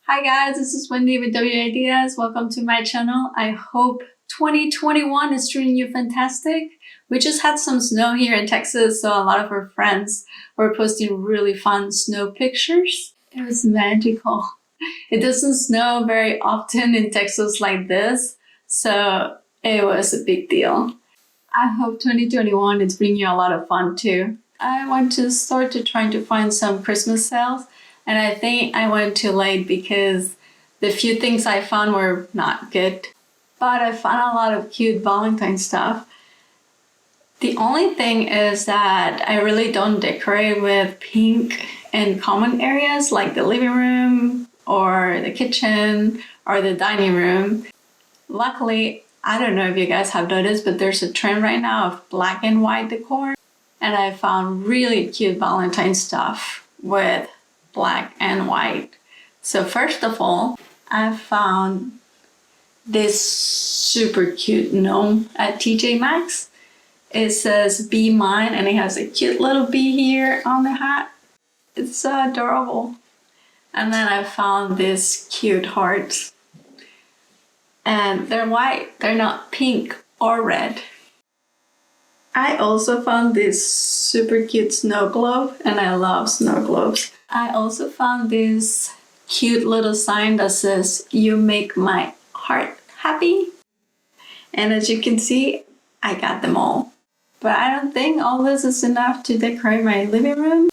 Hi guys, this is Wendy with W Ideas. Welcome to my channel. I hope 2021 is treating you fantastic. We just had some snow here in Texas, so a lot of our friends were posting really fun snow pictures. It was magical. It doesn't snow very often in Texas like this, so it was a big deal. I hope 2021 is bringing you a lot of fun too. I went to the store trying to find some Christmas sales, and I think I went too late because the few things I found were not good. But I found a lot of cute Valentine stuff. The only thing is that I really don't decorate with pink in common areas like the living room or the kitchen or the dining room. Luckily, I don't know if you guys have noticed, but there's a trend right now of black and white decor. And I found really cute Valentine stuff with black and white. So first of all, I found this super cute gnome at TJ Maxx. It says "Be Mine" and it has a cute little bee here on the hat. It's so adorable. And then I found these cute hearts. And they're white, they're not pink or red. I also found this super cute snow globe, and I love snow globes. I also found this cute little sign that says "You make my heart happy." And as you can see, I got them all. But I don't think all this is enough to decorate my living room.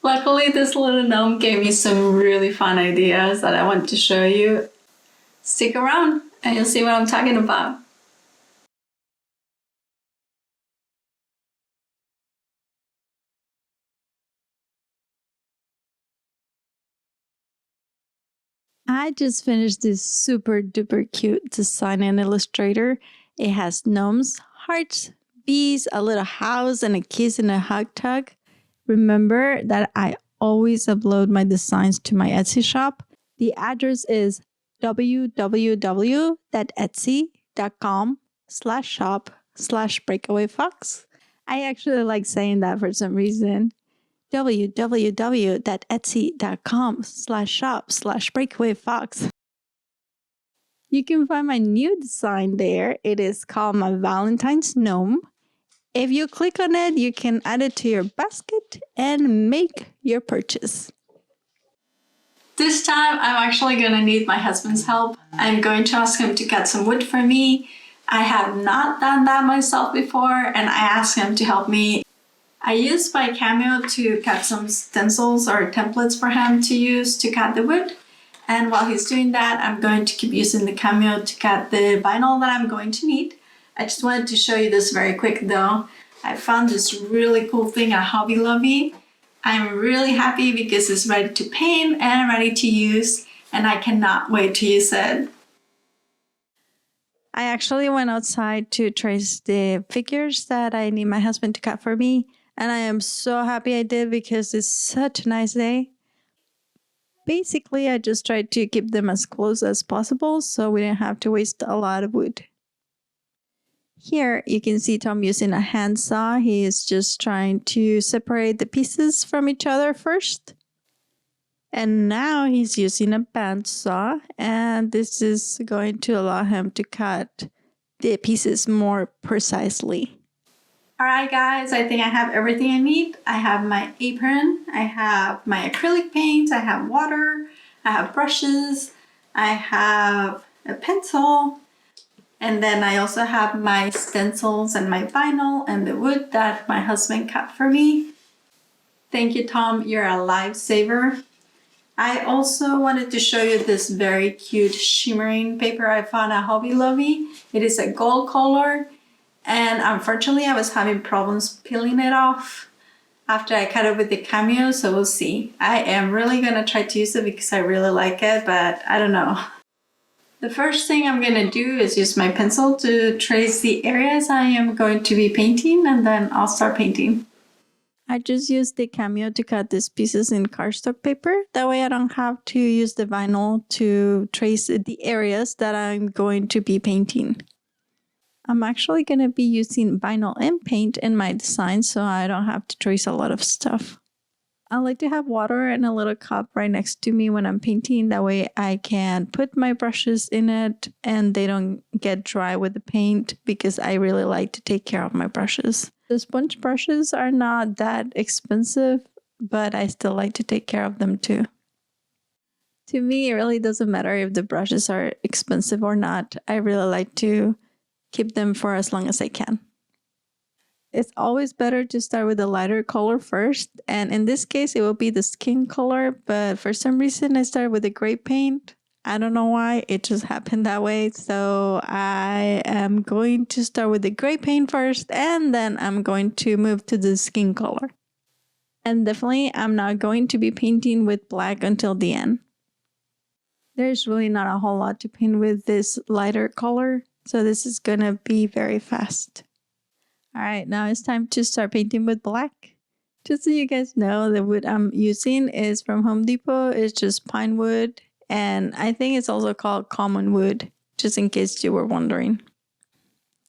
Luckily, this little gnome gave me some really fun ideas that I want to show you. Stick around and you'll see what I'm talking about. I just finished this super duper cute design in Illustrator. It has gnomes, hearts, bees, a little house, and a kiss and a hug tug. Remember that I always upload my designs to my Etsy shop. The address is www.etsy.com/shop/breakawayfox. I actually like saying that for some reason. www.etsy.com/shop/breakawayfox. You can find my new design there. It is called my Valentine's Gnome. If you click on it, you can add it to your basket and make your purchase. This time, I'm actually going to need my husband's help. I'm going to ask him to cut some wood for me. I have not done that myself before, and I asked him to help me. I used my Cameo to cut some stencils or templates for him to use to cut the wood. And while he's doing that, I'm going to keep using the Cameo to cut the vinyl that I'm going to need. I just wanted to show you this very quick though. I found this really cool thing at Hobby Lobby. I'm really happy because it's ready to paint and ready to use, and I cannot wait to use it. I actually went outside to trace the figures that I need my husband to cut for me. And I am so happy I did because it's such a nice day. Basically, I just tried to keep them as close as possible so we didn't have to waste a lot of wood. Here you can see Tom using a handsaw. He is just trying to separate the pieces from each other first. And now he's using a bandsaw, and this is going to allow him to cut the pieces more precisely. Alright guys, I think I have everything I need. I have my apron, I have my acrylic paint, I have water, I have brushes, I have a pencil, and then I also have my stencils and my vinyl and the wood that my husband cut for me. Thank you, Tom, you're a lifesaver. I also wanted to show you this very cute shimmering paper I found at Hobby Lobby. It is a gold color. And unfortunately, I was having problems peeling it off after I cut it with the Cameo, so we'll see. I am really gonna try to use it because I really like it, but I don't know. The first thing I'm gonna do is use my pencil to trace the areas I am going to be painting, and then I'll start painting. I just used the Cameo to cut these pieces in cardstock paper. That way I don't have to use the vinyl to trace the areas that I'm going to be painting. I'm actually going to be using vinyl and paint in my design so I don't have to trace a lot of stuff. I like to have water in a little cup right next to me when I'm painting. That way I can put my brushes in it and they don't get dry with the paint because I really like to take care of my brushes. The sponge brushes are not that expensive, but I still like to take care of them too. To me, it really doesn't matter if the brushes are expensive or not. I really like to keep them for as long as I can. It's always better to start with a lighter color first, and in this case it will be the skin color, but for some reason I started with a gray paint. I don't know why, it just happened that way. So I am going to start with the gray paint first, and then I'm going to move to the skin color. And definitely I'm not going to be painting with black until the end. There's really not a whole lot to paint with this lighter color, so this is gonna be very fast. All right, now it's time to start painting with black. Just so you guys know, the wood I'm using is from Home Depot. It's just pine wood, and I think it's also called common wood, just in case you were wondering.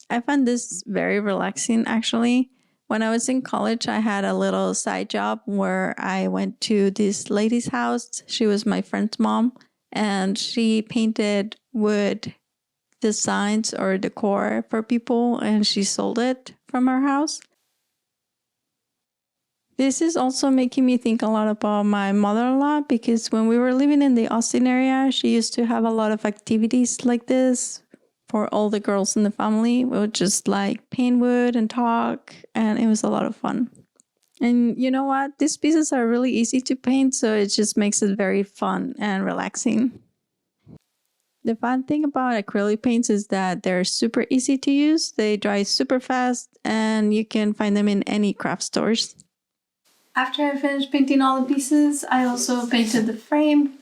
I find this very relaxing, actually. When I was in college, I had a little side job where I went to this lady's house. She was my friend's mom, and she painted wood designs or decor for people, and she sold it from her house. This is also making me think a lot about my mother-in-law, because when we were living in the Austin area, she used to have a lot of activities like this for all the girls in the family. We would just like paint wood and talk, and it was a lot of fun. And you know what? These pieces are really easy to paint, so it just makes it very fun and relaxing. The fun thing about acrylic paints is that they're super easy to use, they dry super fast, and you can find them in any craft stores. After I finished painting all the pieces, I also painted the frame.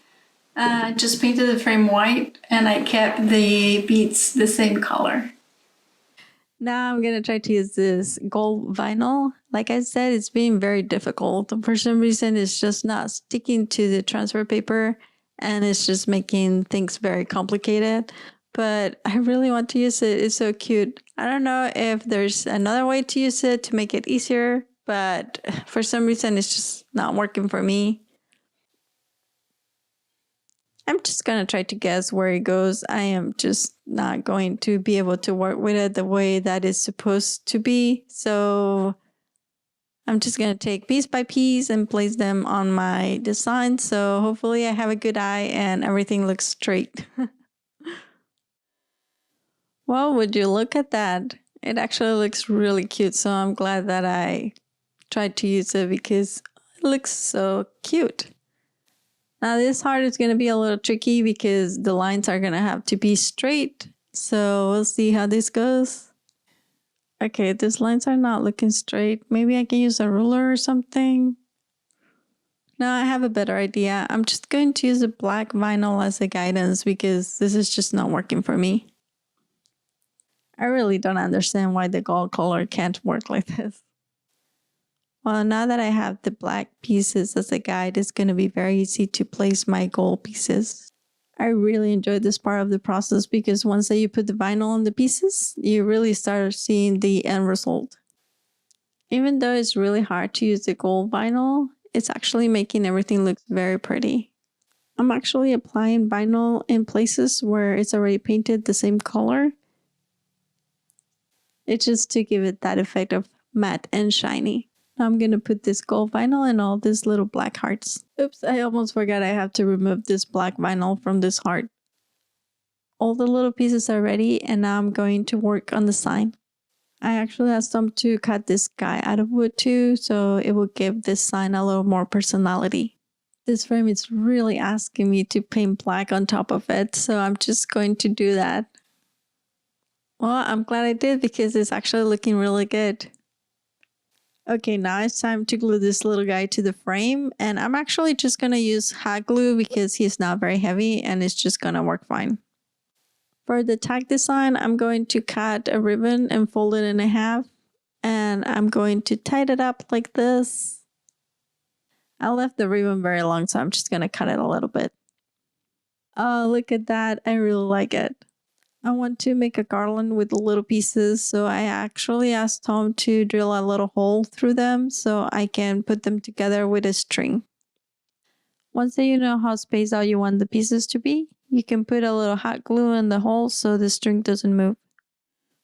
Just painted the frame white, and I kept the beads the same color. Now I'm gonna try to use this gold vinyl. Like I said, it's been very difficult. For some reason, it's just not sticking to the transfer paper, and it's just making things very complicated. But I really want to use it. It's so cute. I don't know if there's another way to use it to make it easier, but for some reason, it's just not working for me. I'm just gonna try to guess where it goes. I am just not going to be able to work with it the way that it's supposed to be. So I'm just gonna take piece by piece and place them on my design. So hopefully I have a good eye and everything looks straight. Well, would you look at that? It actually looks really cute. So I'm glad that I tried to use it because it looks so cute. Now this heart is going to be a little tricky because the lines are going to have to be straight. So we'll see how this goes. Okay, these lines are not looking straight. Maybe I can use a ruler or something. Now I have a better idea. I'm just going to use a black vinyl as a guidance because this is just not working for me. I really don't understand why the gold color can't work like this. Well, now that I have the black pieces as a guide, it's going to be very easy to place my gold pieces. I really enjoyed this part of the process because once that you put the vinyl on the pieces, you really start seeing the end result. Even though it's really hard to use the gold vinyl, it's actually making everything look very pretty. I'm actually applying vinyl in places where it's already painted the same color. It's just to give it that effect of matte and shiny. Now I'm going to put this gold vinyl and all these little black hearts. Oops, I almost forgot I have to remove this black vinyl from this heart. All the little pieces are ready, and now I'm going to work on the sign. I actually have some to cut this guy out of wood too, so it will give this sign a little more personality. This frame is really asking me to paint black on top of it, so I'm just going to do that. Well, I'm glad I did because it's actually looking really good. Okay, now it's time to glue this little guy to the frame, and I'm actually just gonna use hot glue because he's not very heavy and it's just gonna work fine. For the tag design, I'm going to cut a ribbon and fold it in half, and I'm going to tie it up like this. I left the ribbon very long, so I'm just gonna cut it a little bit. Oh, look at that, I really like it. I want to make a garland with little pieces, so I actually asked Tom to drill a little hole through them so I can put them together with a string. Once that you know how spaced out you want the pieces to be, you can put a little hot glue in the hole so the string doesn't move.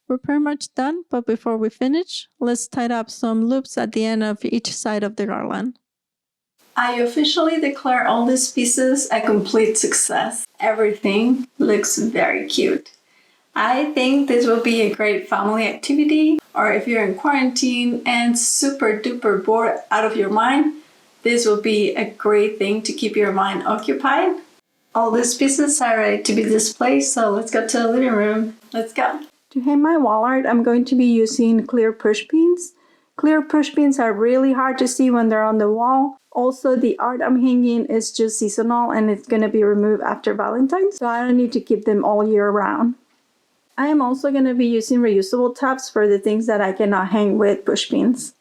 We're pretty much done, but before we finish, let's tie up some loops at the end of each side of the garland. I officially declare all these pieces a complete success. Everything looks very cute. I think this will be a great family activity, or if you're in quarantine and super duper bored out of your mind, this will be a great thing to keep your mind occupied. All these pieces are ready to be displayed, so let's go to the living room. Let's go. To hang my wall art, I'm going to be using clear push pins. Clear push pins are really hard to see when they're on the wall. Also, the art I'm hanging is just seasonal and it's going to be removed after Valentine, so I don't need to keep them all year round. I am also going to be using reusable tabs for the things that I cannot hang with push pins.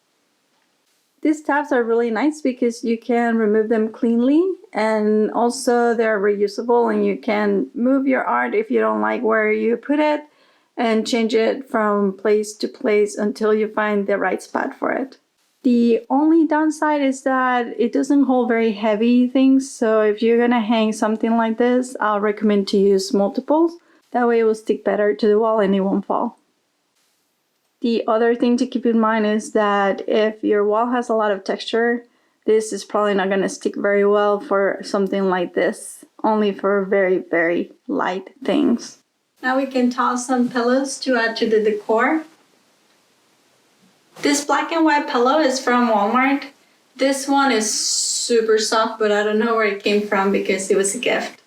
These tabs are really nice because you can remove them cleanly, and also they're reusable and you can move your art if you don't like where you put it and change it from place to place until you find the right spot for it. The only downside is that it doesn't hold very heavy things, so if you're gonna hang something like this, I'll recommend to use multiples. That way it will stick better to the wall and it won't fall. The other thing to keep in mind is that if your wall has a lot of texture, this is probably not gonna stick very well for something like this, only for very, very light things. Now we can toss some pillows to add to the decor. This black and white pillow is from Walmart. This one is super soft, but I don't know where it came from because it was a gift.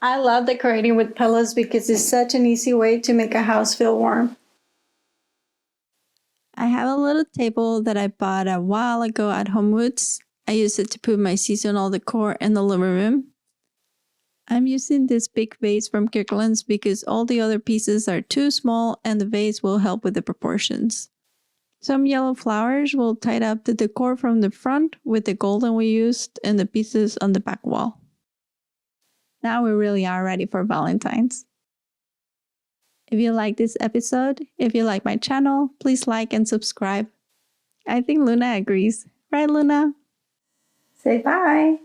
I love decorating with pillows because it's such an easy way to make a house feel warm. I have a little table that I bought a while ago at HomeWoods. I use it to put my seasonal decor in the living room. I'm using this big vase from Kirkland's because all the other pieces are too small and the vase will help with the proportions. Some yellow flowers will tie up the decor from the front with the golden we used and the pieces on the back wall. Now we really are ready for Valentine's. If you like this episode, if you like my channel, please like and subscribe. I think Luna agrees. Right, Luna? Say bye!